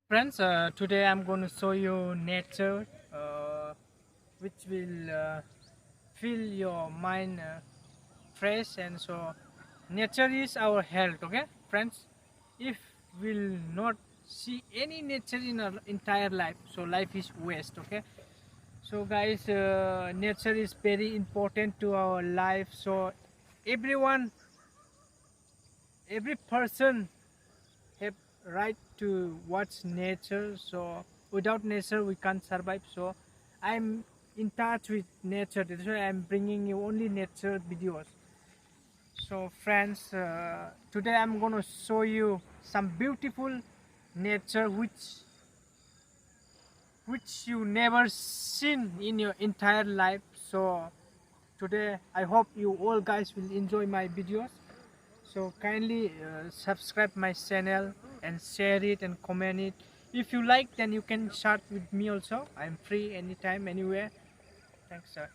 Friends, today I'm going to show you nature, which will fill your mind fresh, and so nature is our health. Okay, friends, if we'll not see any nature in our entire life, so life is waste. Okay, so guys, nature is very important to our life. So everyone, every person have right to watch nature. So without nature we can't survive. So I'm in touch with nature, that's why I'm bringing you only nature videos. So friends, today I'm gonna show you some beautiful nature which you never seen in your entire life. So today I hope you all guys will enjoy my videos. So kindly subscribe my channel and share it and comment it. If you like, then you can chat with me also. I'm free anytime, anywhere. Thanks, sir.